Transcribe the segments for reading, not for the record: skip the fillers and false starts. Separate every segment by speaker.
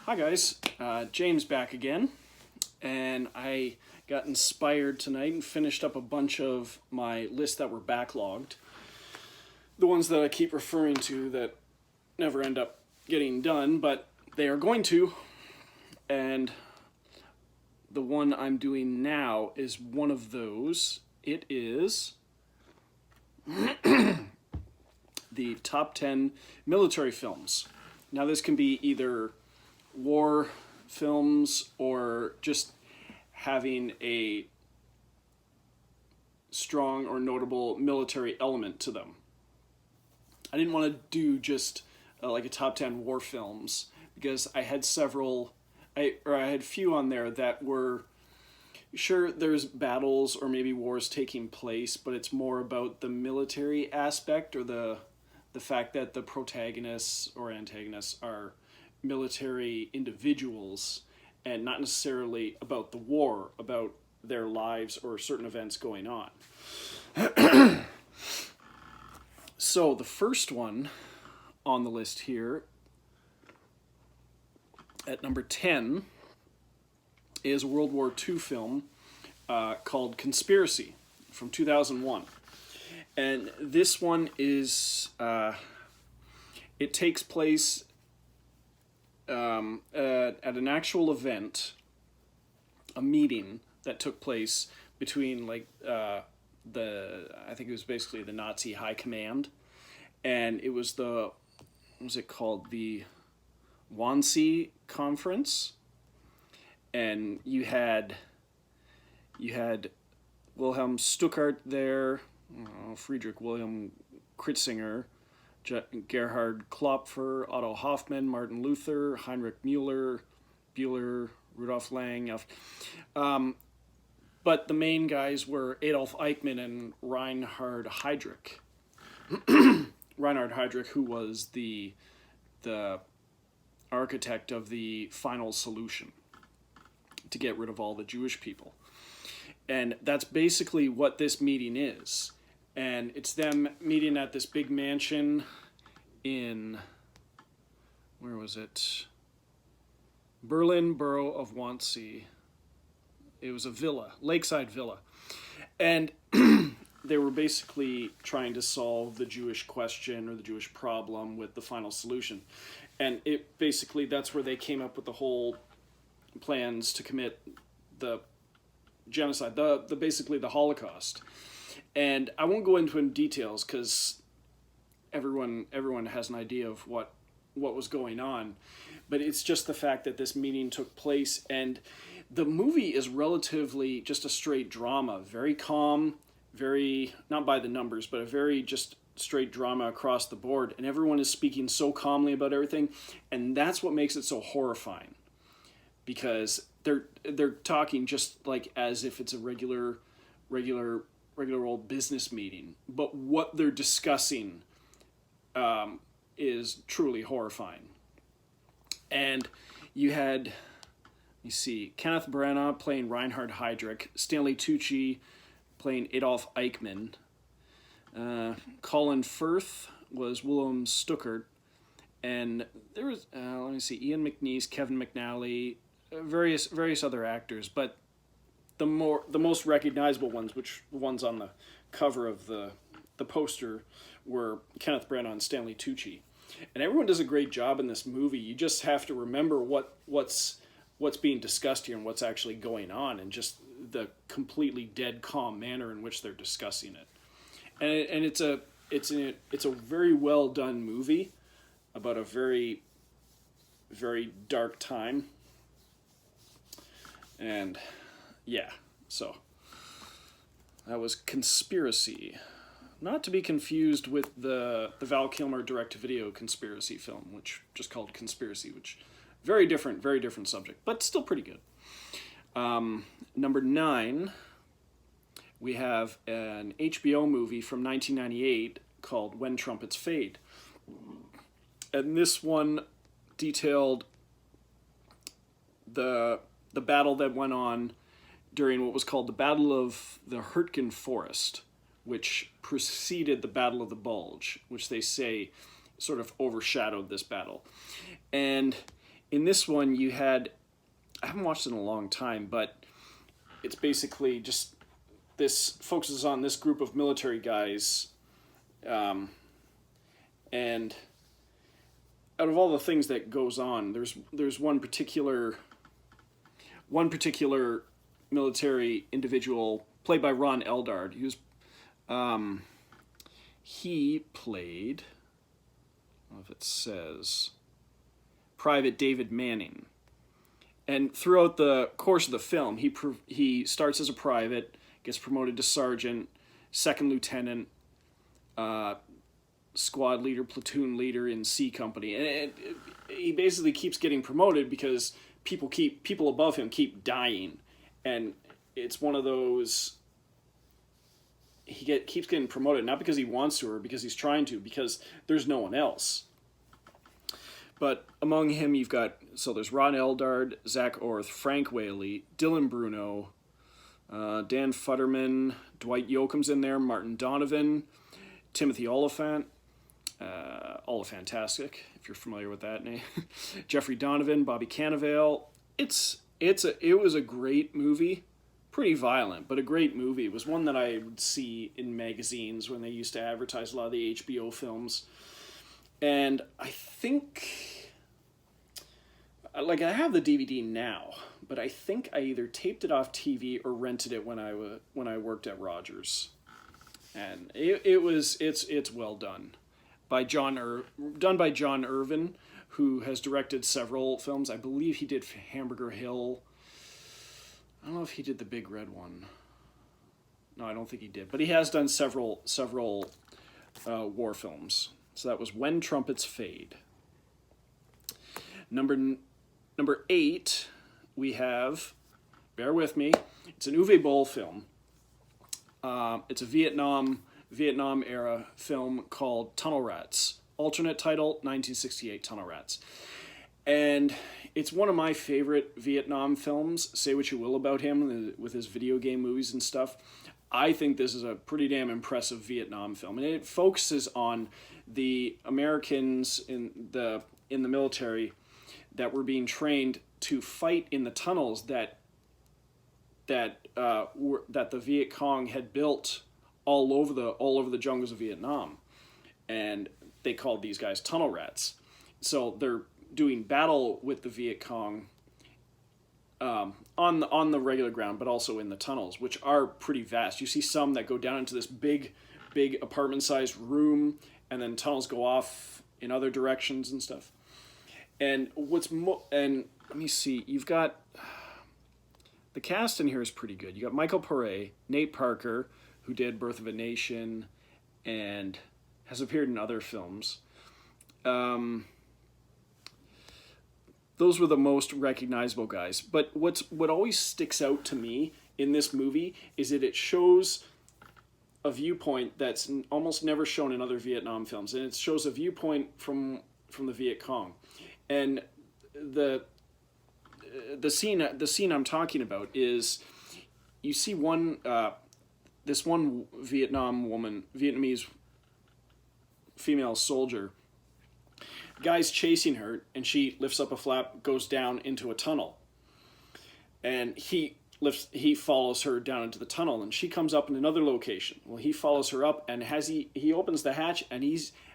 Speaker 1: Hi guys, James back again, and I got inspired tonight and finished up a bunch of my lists that were backlogged. The ones that I keep referring to that never end up getting done, but they are going to, and the one I'm doing now is one of those. It is the top 10 military films. Now this can be either war films or just having a strong or notable military element to them. I didn't want to do just like a top 10 war films because I had I had few on there that were, sure, there's battles or maybe wars taking place, but it's more about the military aspect or the fact that the protagonists or antagonists are military individuals and not necessarily about the war, about their lives or certain events going on. So the first one on the list here at number 10 is a World War II film called Conspiracy from 2001. And this one is, it takes place at an actual event, a meeting that took place between I think it was basically the Nazi high command, and it was what was it called? The Wannsee Conference, and you had Wilhelm Stuckart there, Friedrich Wilhelm Kritzinger, Gerhard Klopfer, Otto Hoffmann, Martin Luther, Heinrich Müller, Bueller, Rudolf Lang. But the main guys were Adolf Eichmann and Reinhard Heydrich. Reinhard Heydrich, who was the architect of the final solution to get rid of all the Jewish people. And that's basically what this meeting is. And it's them meeting at this big mansion in, where was it? Berlin borough of Wannsee. It was a villa, lakeside villa. And they were basically trying to solve the Jewish question or the Jewish problem with the final solution. And it basically, that's where they came up with the whole plans to commit the genocide, basically the Holocaust. And I won't go into in details because everyone has an idea of what was going on. But it's just the fact that this meeting took place, and the movie is relatively just a straight drama, very calm, very, not by the numbers, but a very just straight drama across the board. And everyone is speaking so calmly about everything, and that's what makes it so horrifying. Because they're talking just like as if it's a regular old business meeting, but what they're discussing is truly horrifying. And you had, Kenneth Branagh playing Reinhard Heydrich, Stanley Tucci playing Adolf Eichmann, Colin Firth was William Stuckart, and there was Ian McNeice, Kevin McNally, various other actors, but the most recognizable ones, which the ones on the cover of the poster, were Kenneth Branagh and Stanley Tucci. And everyone does a great job in this movie. You just have to remember what's being discussed here and what's actually going on, and just the completely dead calm manner in which they're discussing it. And it's a very well done movie about a very, very dark time. And yeah, so that was Conspiracy. Not to be confused with the Val Kilmer direct-to-video conspiracy film, which just called Conspiracy, which very different subject, but still pretty good. Number 9, we have an HBO movie from 1998 called When Trumpets Fade. And this one detailed the battle that went on during what was called the Battle of the Hurtgen Forest, which preceded the Battle of the Bulge, which they say sort of overshadowed this battle. And in this one you had, I haven't watched it in a long time, but it's basically just this focuses on this group of military guys, and out of all the things that goes on, there's one particular military individual played by Ron Eldard. He played, I don't know if it says, Private David Manning. And throughout the course of the film, he starts as a private, gets promoted to sergeant, second lieutenant, squad leader, platoon leader in C Company. And he basically keeps getting promoted because people above him keep dying. And it's one of those, keeps getting promoted, not because he wants to or because he's trying to, because there's no one else. But among him, there's Ron Eldard, Zach Orth, Frank Whaley, Dylan Bruno, Dan Futterman, Dwight Yoakam's in there, Martin Donovan, Timothy Oliphant, Oliphantastic, if you're familiar with that name, Jeffrey Donovan, Bobby Cannavale. It was a great movie, pretty violent, but a great movie. It was one that I would see in magazines when they used to advertise a lot of the HBO films. And I think, like, I have the DVD now, but I think I either taped it off TV or rented it when I worked at Rogers. And it's well done. Done by John Irvin, who has directed several films. I believe he did Hamburger Hill. I don't know if he did The Big Red One. No, I don't think he did. But he has done several war films. So that was When Trumpets Fade. Number 8, we have, bear with me, it's an Uwe Boll film. It's a Vietnam era film called Tunnel Rats. Alternate title, 1968 Tunnel Rats. And it's one of my favorite Vietnam films. Say what you will about him with his video game movies and stuff. I think this is a pretty damn impressive Vietnam film. And it focuses on the Americans in the military that were being trained to fight in the tunnels that the Viet Cong had built all over the jungles of Vietnam, and they called these guys tunnel rats. So they're doing battle with the Viet Cong on the regular ground, but also in the tunnels, which are pretty vast. You see some that go down into this big apartment-sized room, and then tunnels go off in other directions and stuff. And and let me see, you've got the cast in here is pretty good. You got Michael Pare, Nate Parker, who did Birth of a Nation and has appeared in other films. Those were the most recognizable guys. But what always sticks out to me in this movie is that it shows a viewpoint that's almost never shown in other Vietnam films, and it shows a viewpoint from the Viet Cong. And the scene I'm talking about is, you see this one Vietnamese female soldier, guy's chasing her, and she lifts up a flap, goes down into a tunnel, and he follows her down into the tunnel, and she comes up in another location. Well, he follows her up, and as he opens the hatch, and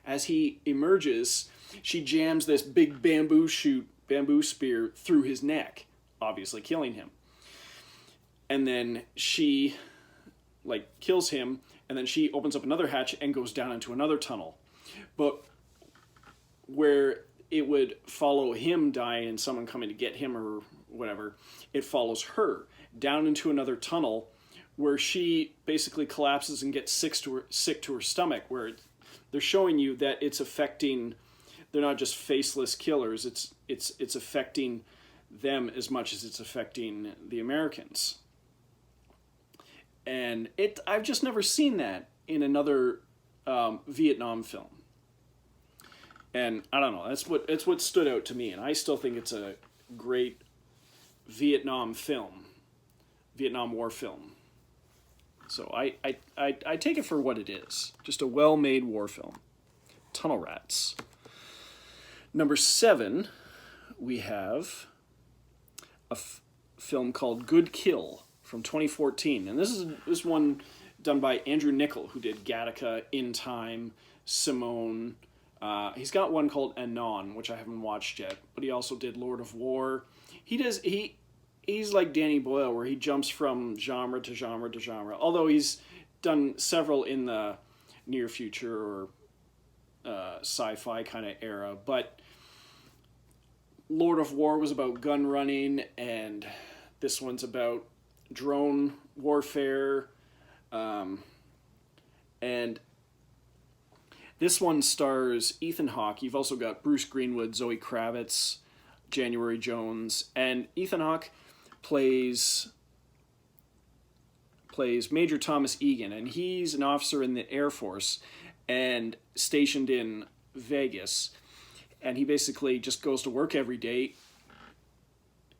Speaker 1: as he emerges, she jams this big bamboo spear through his neck, obviously killing him. And then she kills him, and then she opens up another hatch and goes down into another tunnel. But where it would follow him dying and someone coming to get him or whatever, it follows her down into another tunnel where she basically collapses and gets sick to her stomach, where they're showing you that it's affecting, they're not just faceless killers, it's affecting them as much as it's affecting the Americans. And I've just never seen that in another Vietnam film. And I don't know, it's what stood out to me, and I still think it's a great Vietnam War film. So I take it for what it is, just a well-made war film. Tunnel Rats. Number 7, we have a film called Good Kill from 2014. And this is one done by Andrew Niccol, who did Gattaca, In Time, Simone. He's got one called Anon, which I haven't watched yet, but he also did Lord of War. He's like Danny Boyle, where he jumps from genre to genre to genre, although he's done several in the near future or sci-fi kind of era. But Lord of War was about gun running, and this one's about drone warfare. And this one stars Ethan Hawke. You've also got Bruce Greenwood, Zoe Kravitz, January Jones, and Ethan Hawke plays Major Thomas Egan, and he's an officer in the Air Force and stationed in Vegas. And he basically just goes to work every day,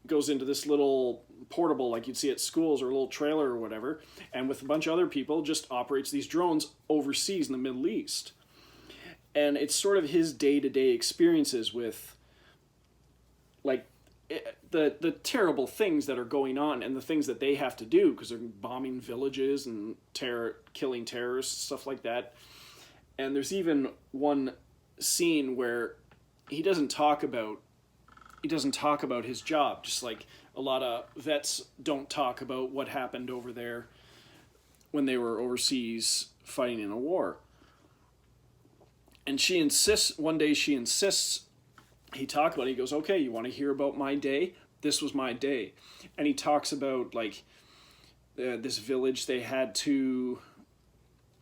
Speaker 1: goes into this little portable like you'd see at schools or a little trailer or whatever, and with a bunch of other people just operates these drones overseas in the Middle East. And it's sort of his day-to-day experiences with like the terrible things that are going on and the things that they have to do because they're bombing villages and killing terrorists, stuff like that. And there's even one scene where he doesn't talk about his job, just like a lot of vets don't talk about what happened over there when they were overseas fighting in a war. And one day she insists he talk about it. He goes, okay, you want to hear about my day? This was my day. And he talks about like this village they had to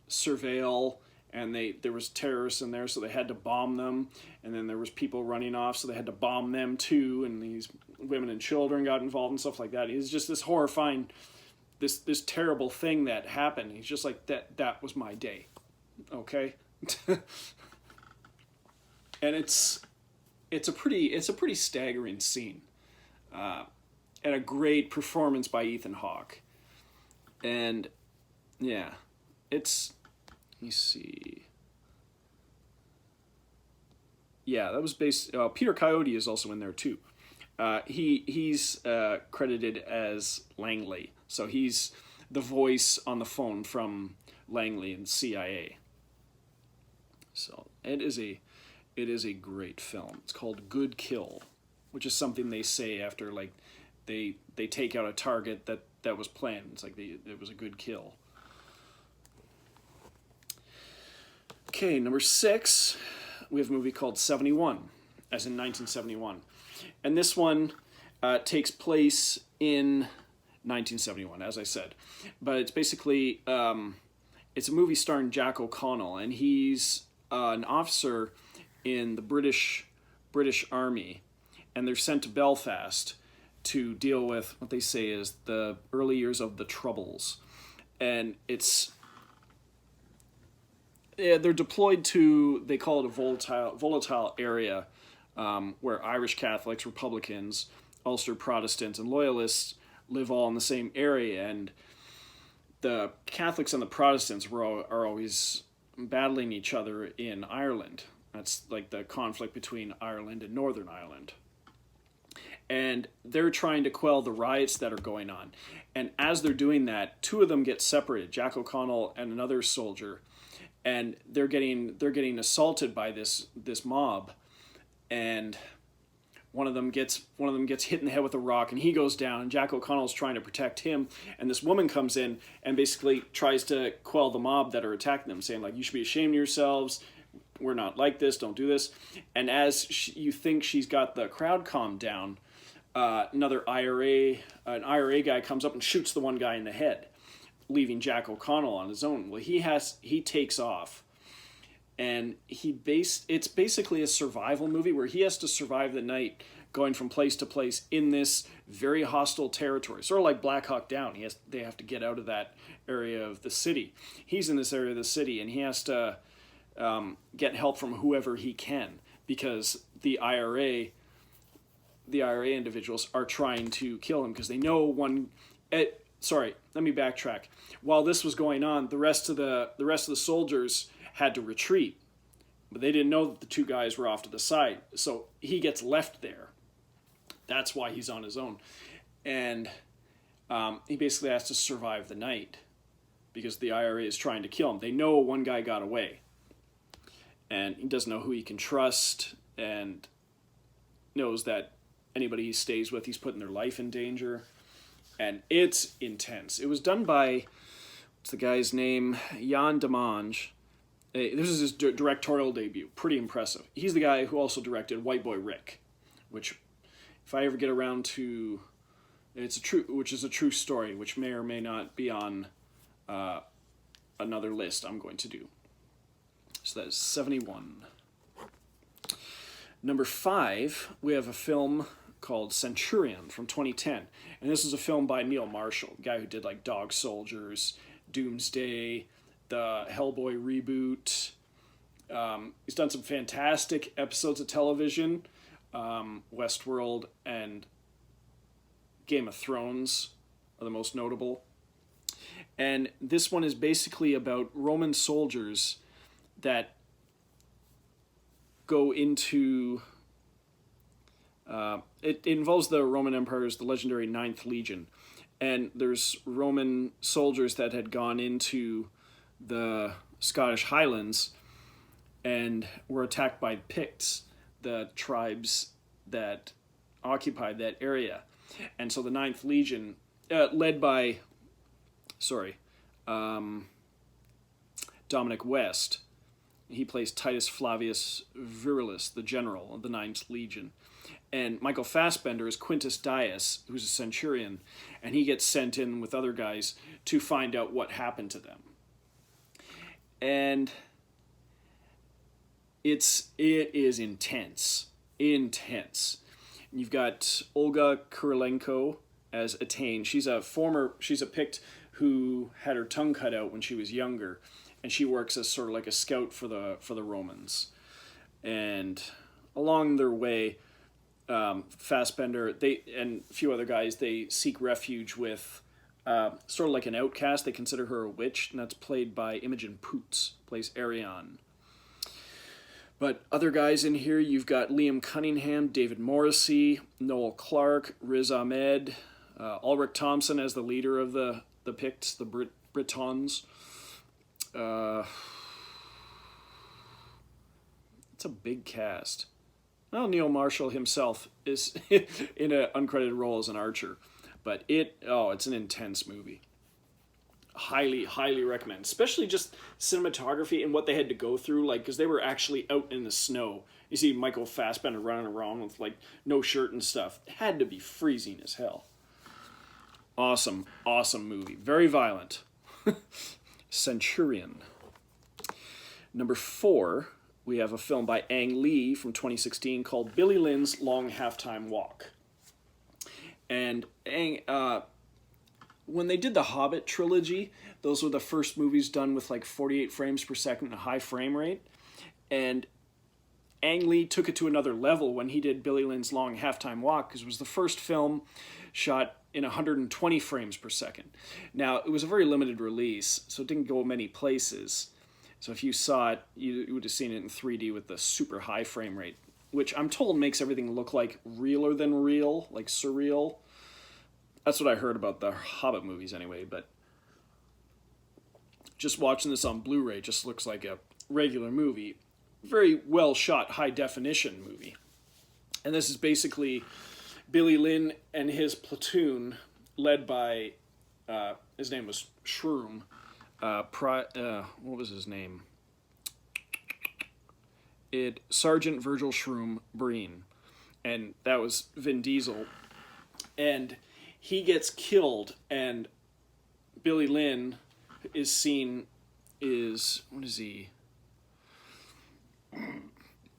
Speaker 1: surveil, and there was terrorists in there, so they had to bomb them. And then there was people running off, so they had to bomb them too. And these women and children got involved and stuff like that. It's just this horrifying, this terrible thing that happened. He's just like, that was my day. Okay? And it's a pretty staggering scene, and a great performance by Ethan Hawke. And yeah, let me see. Yeah, that was based. Peter Coyote is also in there too. He's credited as Langley, so he's the voice on the phone from Langley and CIA. So it is a great film. It's called Good Kill, which is something they say after like they take out a target that was planned. It's like it was a good kill. Okay, number 6, we have a movie called 71, as in 1971. And this one takes place in 1971, as I said. But it's basically, it's a movie starring Jack O'Connell, and he's an officer in the British Army, and they're sent to Belfast to deal with what they say is the early years of the Troubles. And they're deployed to, they call it a volatile area, where Irish Catholics, Republicans, Ulster Protestants, and Loyalists live all in the same area. And the Catholics and the Protestants are always battling each other in Ireland. That's like the conflict between Ireland and Northern Ireland. And they're trying to quell the riots that are going on. And as they're doing that, two of them get separated, Jack O'Connell and another soldier. And they're getting assaulted by this mob. And one of them gets hit in the head with a rock, and he goes down, and Jack O'Connell's trying to protect him. And this woman comes in and basically tries to quell the mob that are attacking them, saying like, you should be ashamed of yourselves. We're not like this. Don't do this. And as you think she's got the crowd calmed down, an IRA guy comes up and shoots the one guy in the head, leaving Jack O'Connell on his own. Well, he takes off, and it's basically a survival movie where he has to survive the night going from place to place in this very hostile territory, sort of like Black Hawk Down. They have to get out of that area of the city. He's in this area of the city, and he has to get help from whoever he can, because the IRA individuals are trying to kill him because they know one. Sorry, let me backtrack. While this was going on, the rest of the soldiers had to retreat, but they didn't know that the two guys were off to the side. So he gets left there, That's why he's on his own. And he basically has to survive the night because the IRA is trying to kill him. They know one guy got away. And he doesn't know who he can trust, and knows that anybody he stays with, he's putting their life in danger. And it's intense. It was done by, what's the guy's name? Jan Demange. This is his directorial debut. Pretty impressive. He's the guy who also directed White Boy Rick, which, if I ever get around to, which is a true story, which may or may not be on another list I'm going to do. So that is 71. Number 5, we have a film called Centurion from 2010. And this is a film by Neil Marshall, the guy who did like Dog Soldiers, Doomsday, the Hellboy reboot. He's done some fantastic episodes of television. Westworld and Game of Thrones are the most notable. And this one is basically about Roman soldiers that go into... it involves the Roman Empire's, the legendary Ninth Legion. And there's Roman soldiers that had gone into the Scottish Highlands and were attacked by Picts, the tribes that occupied that area. And so the Ninth Legion, led by, Dominic West, he plays Titus Flavius Virilis, the general of the Ninth Legion. And Michael Fassbender is Quintus Dias, who's a centurion, and he gets sent in with other guys to find out what happened to them. And it is intense. You've got Olga Kurilenko as Atane. She's a Pict who had her tongue cut out when she was younger, and she works as sort of like a scout for the Romans. And along their way, Fassbender, and a few other guys, they seek refuge with sort of like an outcast. They consider her a witch, and that's played by Imogen Poots, plays Ariane. But other guys in here, you've got Liam Cunningham, David Morrissey, Noel Clarke, Riz Ahmed, Ulrich Thompson as the leader of the Picts, the Britons. It's a big cast. Well, Neil Marshall himself is in an uncredited role as an archer. But it's an intense movie. Highly, highly recommend. Especially just cinematography and what they had to go through, like, because they were actually out in the snow. You see Michael Fassbender running around with, like, no shirt and stuff. It had to be freezing as hell. Awesome, awesome movie. Very violent. Centurion. Number 4, we have a film by Ang Lee from 2016 called Billy Lynn's Long Halftime Walk. And when they did the Hobbit trilogy, those were the first movies done with like 48 frames per second and a high frame rate. And Ang Lee took it to another level when he did Billy Lynn's Long Halftime Walk, because it was the first film shot in 120 frames per second. Now, it was a very limited release, so it didn't go many places. So if you saw it, you would have seen it in 3D with the super high frame rate, which I'm told makes everything look like realer than real, like surreal. That's what I heard about the Hobbit movies anyway, but just watching this on Blu-ray just looks like a regular movie. Very well shot, high definition movie. And this is basically Billy Lynn and his platoon, led by, his name was Shroom. What was his name? Sergeant Virgil Shroom Breen. And that was Vin Diesel. And he gets killed, and Billy Lynn is seen what is he?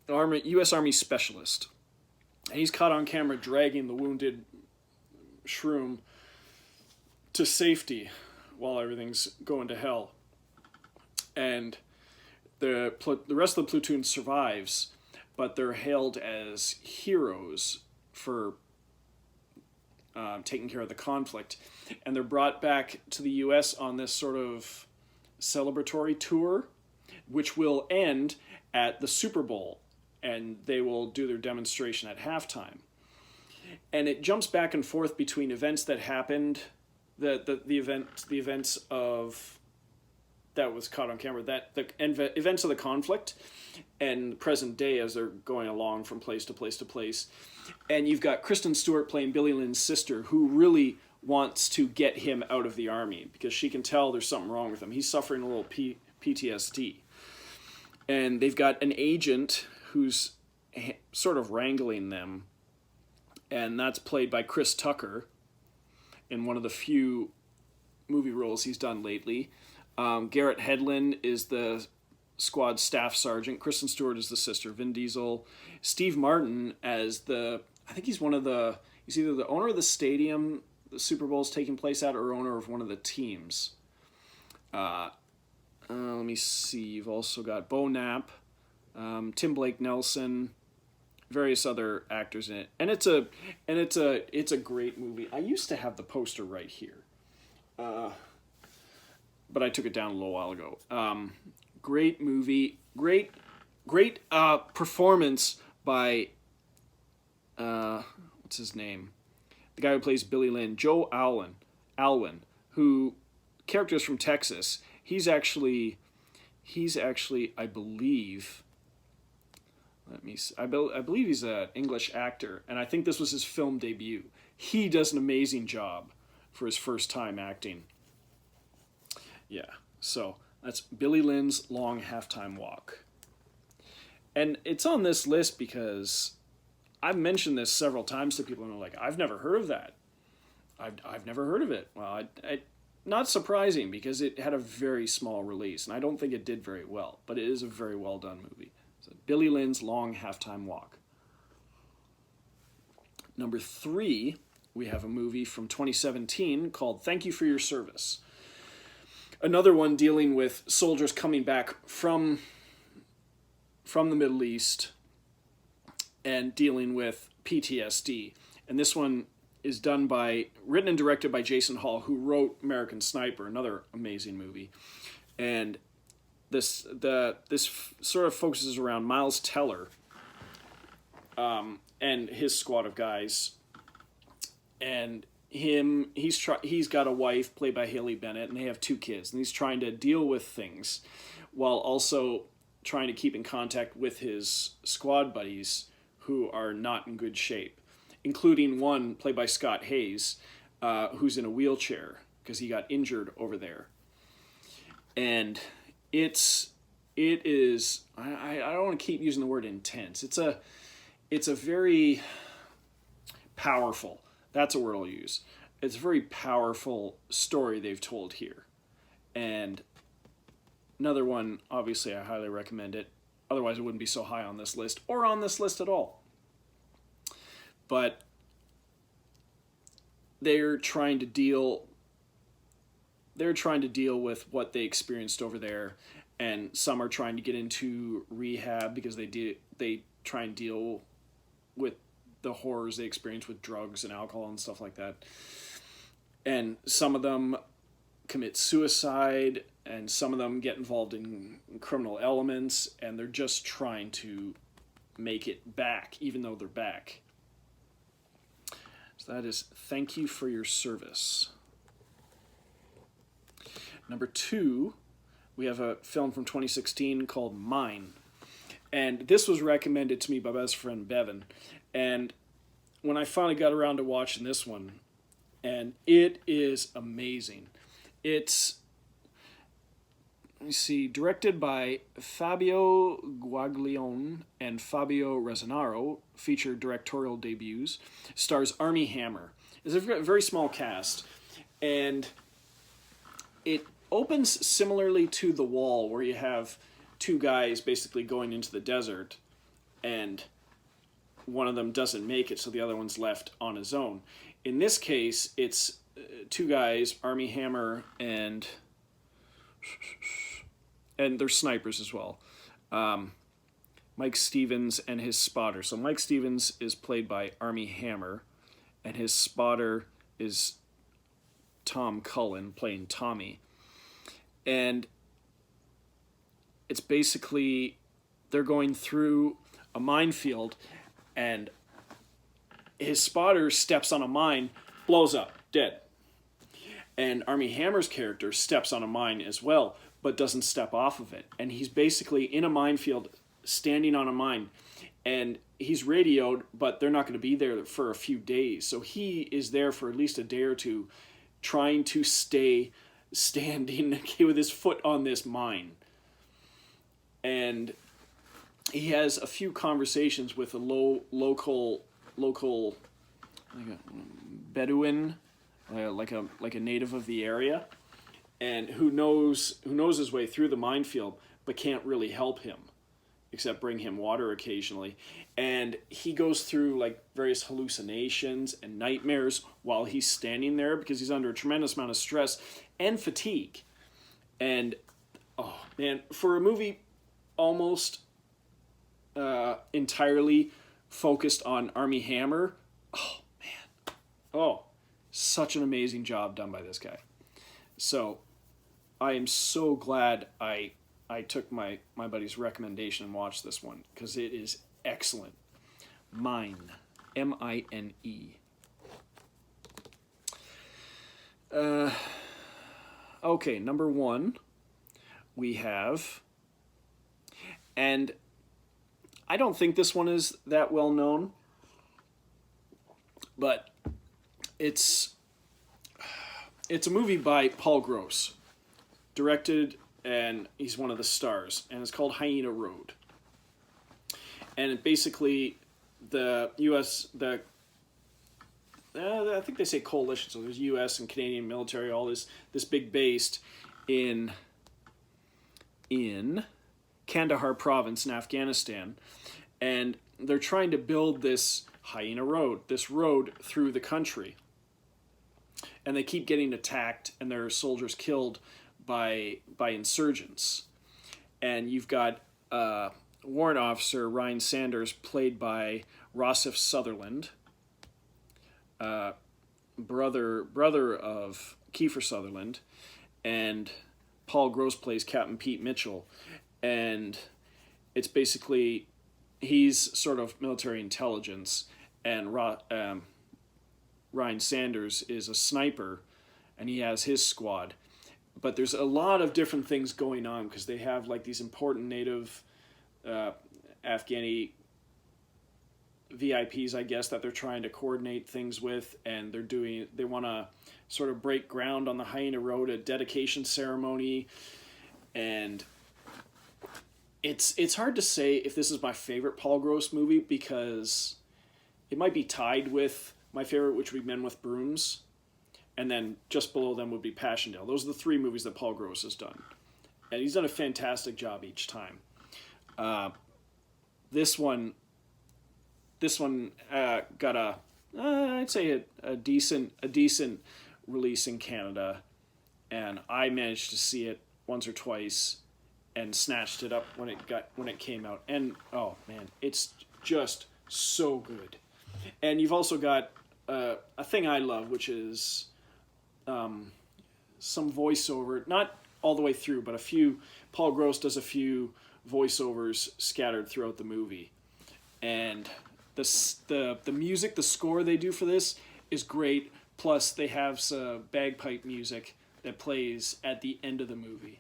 Speaker 1: U.S. Army specialist. And he's caught on camera dragging the wounded Shroom to safety while everything's going to hell. And the rest of the platoon survives, but they're hailed as heroes for taking care of the conflict. And they're brought back to the U.S. on this sort of celebratory tour, which will end at the Super Bowl, and they will do their demonstration at halftime. and it jumps back and forth between events that happened, the events of that was caught on camera, that the events of the conflict, and present day as they're going along from place to place to place. And you've got Kristen Stewart playing Billy Lynn's sister, who really wants to get him out of the army because she can tell there's something wrong with him. He's suffering a little PTSD. And they've got an agent who's sort of wrangling them, and that's played by Chris Tucker in one of the few movie roles he's done lately. Garrett Hedlund is the squad staff sergeant. Kristen Stewart is the sister. Vin Diesel. Steve Martin as I think he's either the owner of the stadium the Super Bowl is taking place at, or owner of one of the teams. Let me see. You've also got Bo Knapp, Tim Blake Nelson, various other actors in it, and it's a great movie. I used to have the poster right here, but I took it down a little while ago. Great movie, great performance by what's his name? The guy who plays Billy Lynn, Joe Alwyn, who characters from Texas. He's actually, I believe. Let me see. I believe he's an English actor, and I think this was his film debut. He does an amazing job for his first time acting. Yeah, so that's Billy Lynn's Long Halftime Walk. And it's on this list because I've mentioned this several times to people, and they're like, I've never heard of that. I've never heard of it. Well, not surprising because it had a very small release, and I don't think it did very well, but it is a very well done movie. So Billy Lynn's Long Halftime Walk. Number 3, we have a movie from 2017 called Thank You for Your Service. Another one dealing with soldiers coming back from the Middle East and dealing with PTSD. And this one is written and directed by Jason Hall, who wrote American Sniper, another amazing movie. And this sort of focuses around Miles Teller and his squad of guys. And he's got a wife played by Haley Bennett, and they have 2 kids. And he's trying to deal with things while also trying to keep in contact with his squad buddies who are not in good shape, including one played by Scott Hayes, who's in a wheelchair because he got injured over there. And it is, I don't want to keep using the word intense. It's a very powerful, that's a word I'll use. It's a very powerful story they've told here. And another one, obviously I highly recommend it. Otherwise it wouldn't be so high on this list, or on this list at all. But they're trying to deal with what they experienced over there, and some are trying to get into rehab because they try and deal with the horrors they experience with drugs and alcohol and stuff like that. And some of them commit suicide, and some of them get involved in criminal elements, and they're just trying to make it back, even though they're back. So that is Thank You for Your Service. Number 2, we have a film from 2016 called Mine. And this was recommended to me by my best friend Bevan. And when I finally got around to watching this one, and it is amazing. It's, let me see, directed by Fabio Guaglione and Fabio Rezzanaro, featured directorial debuts, stars Armie Hammer. It's a very small cast, and it opens similarly to The Wall, where you have 2 guys basically going into the desert, and one of them doesn't make it, so the other one's left on his own. In this case, it's 2 guys, Armie Hammer, and they're snipers as well. Mike Stevens and his spotter. So Mike Stevens is played by Armie Hammer, and his spotter is Tom Cullen playing Tommy. And it's basically they're going through a minefield, and his spotter steps on a mine, blows up, dead. And Armie Hammer's character steps on a mine as well, but doesn't step off of it. And he's basically in a minefield, standing on a mine. And he's radioed, but they're not going to be there for a few days. So he is there for at least a day or two, trying to stay standing with his foot on this mine. And he has a few conversations with a local like a Bedouin, like a native of the area, and who knows his way through the minefield, but can't really help him, except bring him water occasionally. And he goes through like various hallucinations and nightmares while he's standing there because he's under a tremendous amount of stress and fatigue. And oh man, for a movie almost entirely focused on Armie Hammer, oh man, oh, such an amazing job done by this guy. So I am so glad I took my buddy's recommendation and watched this one, because it is excellent. Mine. M-I-N-E. Okay, number 1 we have, and I don't think this one is that well known, but it's a movie by Paul Gross, directed, and he's one of the stars, and it's called Hyena Road. And it basically, the U.S., I think they say coalition, so there's U.S. and Canadian military, all this big base in Kandahar province in Afghanistan, and they're trying to build this Hyena Road, this road through the country. And they keep getting attacked, and their soldiers killed by insurgents. And you've got warrant officer Ryan Sanders, played by Rossif Sutherland, brother of Kiefer Sutherland, and Paul Gross plays Captain Pete Mitchell. And it's basically, he's sort of military intelligence, and Ryan Sanders is a sniper, and he has his squad. But there's a lot of different things going on, because they have like these important native Afghani VIPs, I guess, that they're trying to coordinate things with, and they want to sort of break ground on the Hyena Road, a dedication ceremony. And it's hard to say if this is my favorite Paul Gross movie, because it might be tied with my favorite, which would be Men with Brooms, and then just below them would be Passchendaele. Those are the 3 movies that Paul Gross has done, and he's done a fantastic job each time. This one got I'd say a decent release in Canada, and I managed to see it once or twice and snatched it up when it came out. And oh man, it's just so good. And you've also got a thing I love, which is some voiceover, not all the way through, but Paul Gross does a few voiceovers scattered throughout the movie. And the music, the score they do for this is great. Plus they have some bagpipe music that plays at the end of the movie.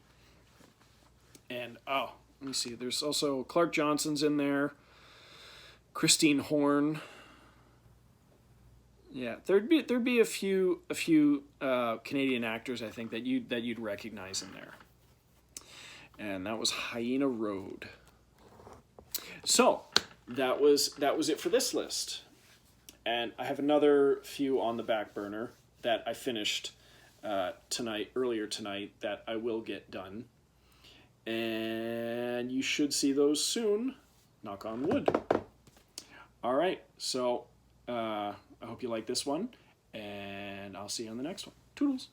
Speaker 1: And let me see, there's also Clark Johnson's in there, Christine Horn. Yeah, there'd be a few Canadian actors, I think, that you'd recognize in there. And that was Hyena Road. So that was it for this list. And I have another few on the back burner that I finished earlier tonight, that I will get done. And you should see those soon. Knock on wood. All right, so I hope you like this one, and I'll see you on the next one. Toodles.